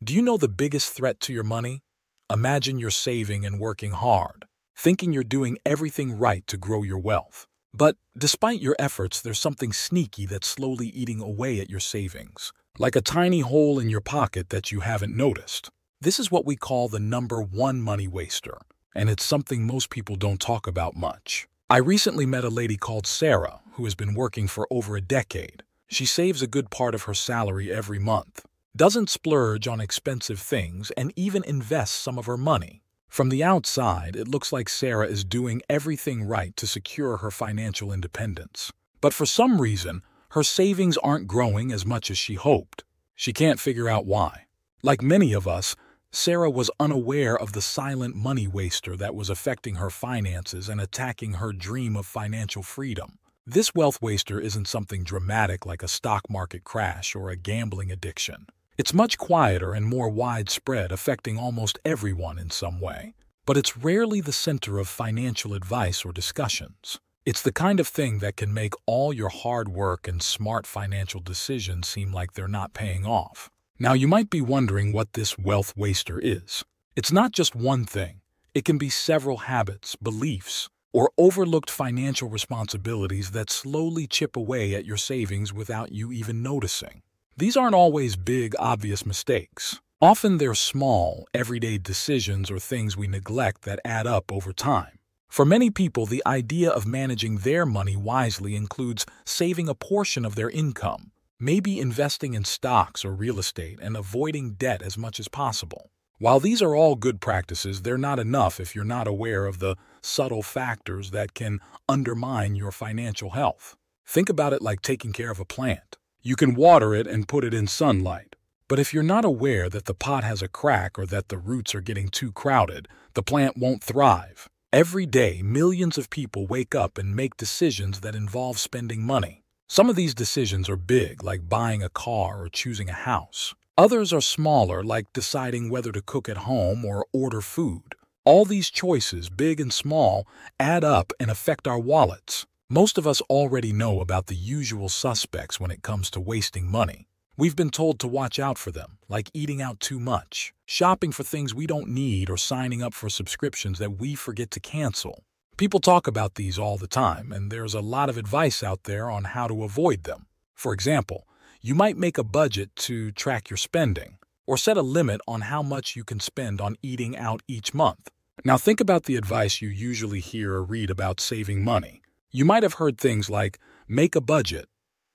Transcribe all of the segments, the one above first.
Do you know the biggest threat to your money? Imagine you're saving and working hard, thinking you're doing everything right to grow your wealth. But despite your efforts, there's something sneaky that's slowly eating away at your savings, like a tiny hole in your pocket that you haven't noticed. This is what we call the number one money waster, and it's something most people don't talk about much. I recently met a lady called Sarah who has been working for over a decade. She saves a good part of her salary every month, doesn't splurge on expensive things, and even invests some of her money. From the outside, it looks like Sarah is doing everything right to secure her financial independence. But for some reason, her savings aren't growing as much as she hoped. She can't figure out why. Like many of us, Sarah was unaware of the silent money waster that was affecting her finances and attacking her dream of financial freedom. This wealth waster isn't something dramatic like a stock market crash or a gambling addiction. It's much quieter and more widespread, affecting almost everyone in some way. But it's rarely the center of financial advice or discussions. It's the kind of thing that can make all your hard work and smart financial decisions seem like they're not paying off. Now, you might be wondering what this wealth waster is. It's not just one thing. It can be several habits, beliefs, or overlooked financial responsibilities that slowly chip away at your savings without you even noticing. These aren't always big, obvious mistakes. Often they're small, everyday decisions or things we neglect that add up over time. For many people, the idea of managing their money wisely includes saving a portion of their income, maybe investing in stocks or real estate, and avoiding debt as much as possible. While these are all good practices, they're not enough if you're not aware of the subtle factors that can undermine your financial health. Think about it like taking care of a plant. You can water it and put it in sunlight, but if you're not aware that the pot has a crack or that the roots are getting too crowded, the plant won't thrive. Every day, millions of people wake up and make decisions that involve spending money. Some of these decisions are big, like buying a car or choosing a house. Others are smaller, like deciding whether to cook at home or order food. All these choices, big and small, add up and affect our wallets. Most of us already know about the usual suspects when it comes to wasting money. We've been told to watch out for them, like eating out too much, shopping for things we don't need, or signing up for subscriptions that we forget to cancel. People talk about these all the time, and there's a lot of advice out there on how to avoid them. For example, you might make a budget to track your spending, or set a limit on how much you can spend on eating out each month. Now think about the advice you usually hear or read about saving money. You might have heard things like, make a budget,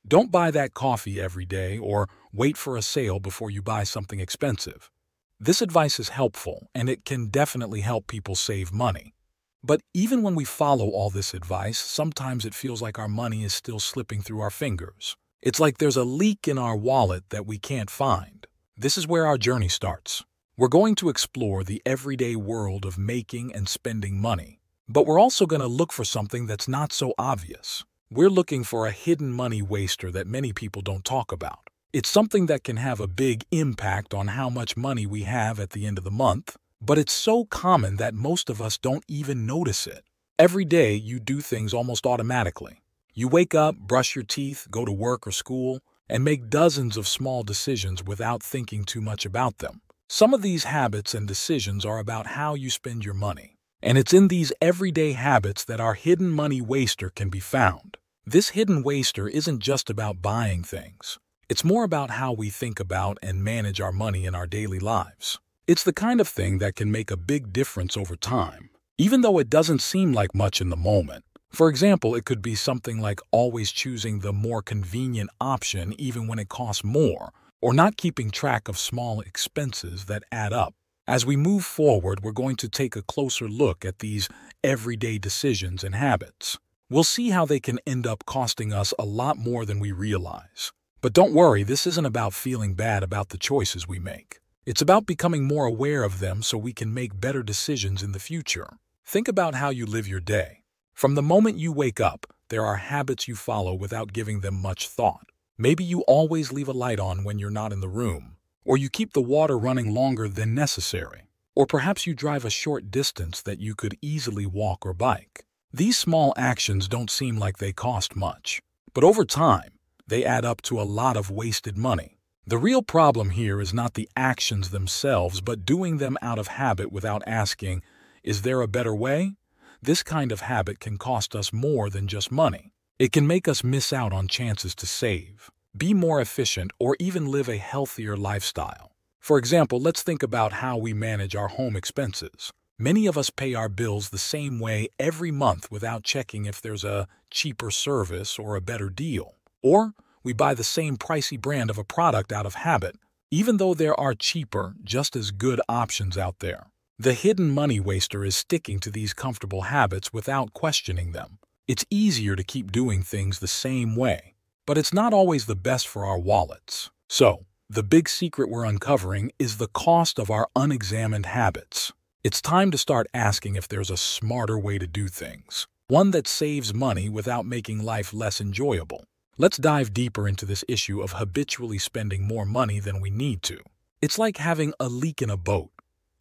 don't buy that coffee every day, or wait for a sale before you buy something expensive. This advice is helpful, and it can definitely help people save money. But even when we follow all this advice, sometimes it feels like our money is still slipping through our fingers. It's like there's a leak in our wallet that we can't find. This is where our journey starts. We're going to explore the everyday world of making and spending money. But we're also going to look for something that's not so obvious. We're looking for a hidden money waster that many people don't talk about. It's something that can have a big impact on how much money we have at the end of the month, but it's so common that most of us don't even notice it. Every day, you do things almost automatically. You wake up, brush your teeth, go to work or school, and make dozens of small decisions without thinking too much about them. Some of these habits and decisions are about how you spend your money. And it's in these everyday habits that our hidden money waster can be found. This hidden waster isn't just about buying things. It's more about how we think about and manage our money in our daily lives. It's the kind of thing that can make a big difference over time, even though it doesn't seem like much in the moment. For example, it could be something like always choosing the more convenient option even when it costs more, or not keeping track of small expenses that add up. As we move forward, we're going to take a closer look at these everyday decisions and habits. We'll see how they can end up costing us a lot more than we realize. But don't worry, this isn't about feeling bad about the choices we make. It's about becoming more aware of them so we can make better decisions in the future. Think about how you live your day. From the moment you wake up, there are habits you follow without giving them much thought. Maybe you always leave a light on when you're not in the room, or you keep the water running longer than necessary, or perhaps you drive a short distance that you could easily walk or bike. These small actions don't seem like they cost much, but over time, they add up to a lot of wasted money. The real problem here is not the actions themselves, but doing them out of habit without asking, is there a better way? This kind of habit can cost us more than just money. It can make us miss out on chances to save, be more efficient, or even live a healthier lifestyle. For example, let's think about how we manage our home expenses. Many of us pay our bills the same way every month without checking if there's a cheaper service or a better deal. Or we buy the same pricey brand of a product out of habit, even though there are cheaper, just as good options out there. The hidden money waster is sticking to these comfortable habits without questioning them. It's easier to keep doing things the same way, but it's not always the best for our wallets. So, the big secret we're uncovering is the cost of our unexamined habits. It's time to start asking if there's a smarter way to do things, one that saves money without making life less enjoyable. Let's dive deeper into this issue of habitually spending more money than we need to. It's like having a leak in a boat.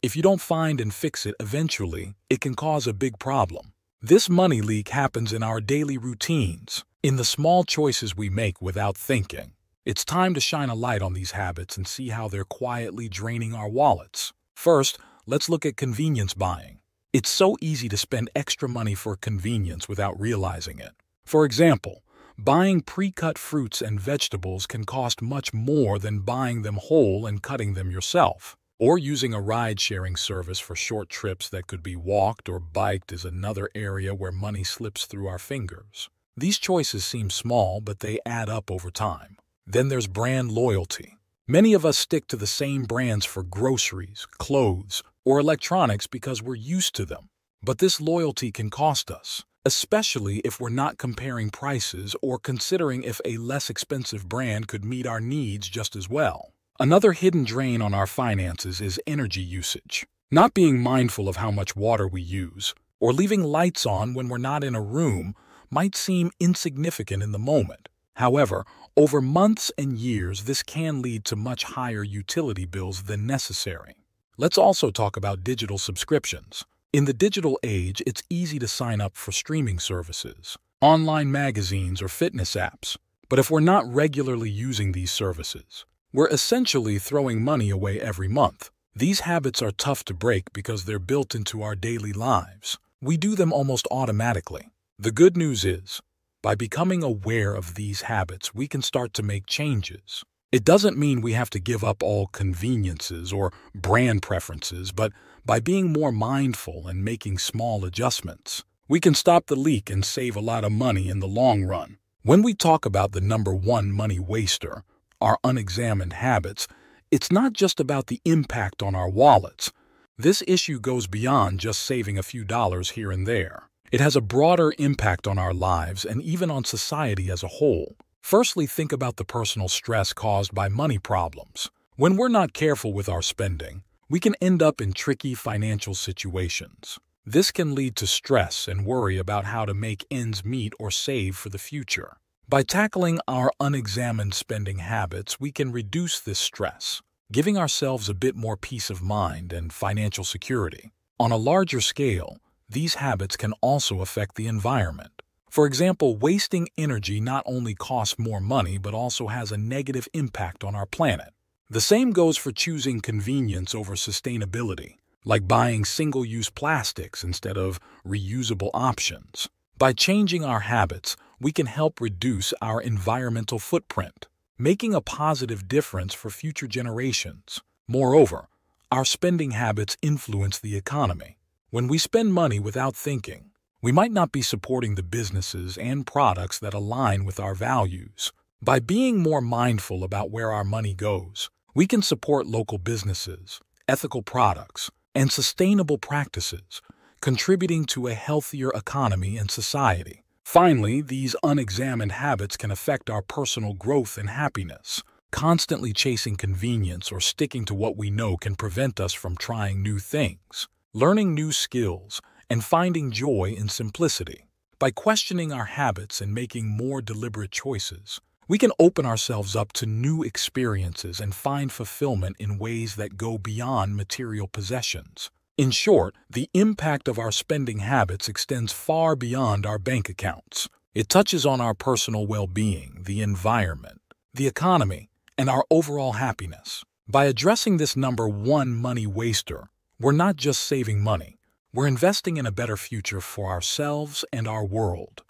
If you don't find and fix it eventually, it can cause a big problem. This money leak happens in our daily routines, in the small choices we make without thinking. It's time to shine a light on these habits and see how they're quietly draining our wallets. First, let's look at convenience buying. It's so easy to spend extra money for convenience without realizing it. For example, buying pre-cut fruits and vegetables can cost much more than buying them whole and cutting them yourself. Or using a ride-sharing service for short trips that could be walked or biked is another area where money slips through our fingers. These choices seem small, but they add up over time. Then there's brand loyalty. Many of us stick to the same brands for groceries, clothes, or electronics because we're used to them. But this loyalty can cost us, especially if we're not comparing prices or considering if a less expensive brand could meet our needs just as well. Another hidden drain on our finances is energy usage. Not being mindful of how much water we use, or leaving lights on when we're not in a room, might seem insignificant in the moment. However, over months and years, this can lead to much higher utility bills than necessary. Let's also talk about digital subscriptions. In the digital age, it's easy to sign up for streaming services, online magazines, or fitness apps. But if we're not regularly using these services, we're essentially throwing money away every month. These habits are tough to break because they're built into our daily lives. We do them almost automatically. The good news is, by becoming aware of these habits, we can start to make changes. It doesn't mean we have to give up all conveniences or brand preferences, but by being more mindful and making small adjustments, we can stop the leak and save a lot of money in the long run. When we talk about the number one money waster, our unexamined habits, it's not just about the impact on our wallets. This issue goes beyond just saving a few dollars here and there. It has a broader impact on our lives and even on society as a whole. Firstly, think about the personal stress caused by money problems. When we're not careful with our spending, we can end up in tricky financial situations. This can lead to stress and worry about how to make ends meet or save for the future. By tackling our unexamined spending habits, we can reduce this stress, giving ourselves a bit more peace of mind and financial security. On a larger scale, these habits can also affect the environment. For example, wasting energy not only costs more money but also has a negative impact on our planet. The same goes for choosing convenience over sustainability, like buying single-use plastics instead of reusable options. By changing our habits, we can help reduce our environmental footprint, making a positive difference for future generations. Moreover, our spending habits influence the economy. When we spend money without thinking, we might not be supporting the businesses and products that align with our values. By being more mindful about where our money goes, we can support local businesses, ethical products, and sustainable practices, contributing to a healthier economy and society. Finally, these unexamined habits can affect our personal growth and happiness. Constantly chasing convenience or sticking to what we know can prevent us from trying new things, learning new skills, and finding joy in simplicity. By questioning our habits and making more deliberate choices, we can open ourselves up to new experiences and find fulfillment in ways that go beyond material possessions. In short, the impact of our spending habits extends far beyond our bank accounts. It touches on our personal well-being, the environment, the economy, and our overall happiness. By addressing this number one money waster, we're not just saving money, we're investing in a better future for ourselves and our world.